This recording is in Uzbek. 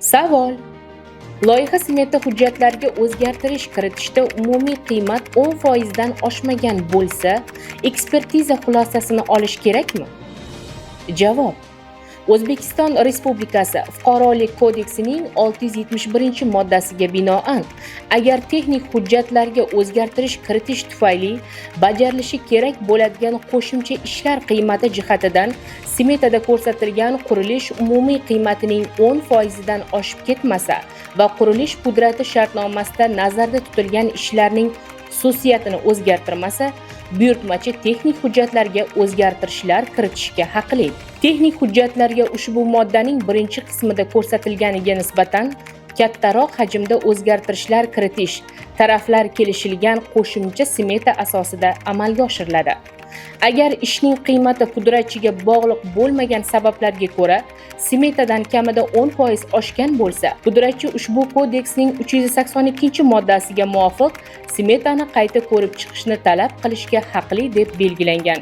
Savol: loyiha smeta hujjatlariga o'zgartirish kiritishda umumiy qiymat 10% dan oshmagan bo'lsa, ekspertiza xulosasini olish kerakmi? Javob: O'zbekiston Respublikasi Fuqarolik kodeksining 671-moddasiga binoan, agar texnik hujjatlarga o'zgartirish kiritish tufayli bajarilishi kerak bo'ladigan qo'shimcha ishlar qiymati jihatidan smetada ko'rsatilgan qurilish umumiy qiymatining 10% dan oshib ketmasa va qurilish pudrati shartnomasida nazarda tutilgan ishlarning xususiyatini o'zgartirmasa, buyurtmachi texnik hujjatlarga o'zgartirishlar kiritishga haqli. Texnik hujjatlarga ushbu moddaning birinchi qismida ko'rsatilganiga nisbatan kattaroq hajmda o'zgartirishlar kiritish taraflar kelishilgan qo'shimcha smeta asosida amalga oshiriladi. Agar ishning qiymati pudratchiga bog'liq bo'lmagan sabablarga ko'ra smetadan kamida 10% oshgan bo'lsa, pudratchi ushbu kodeksning 382-moddasiga muvofiq smetani qayta ko'rib chiqishni talab qilishga haqli deb belgilangan.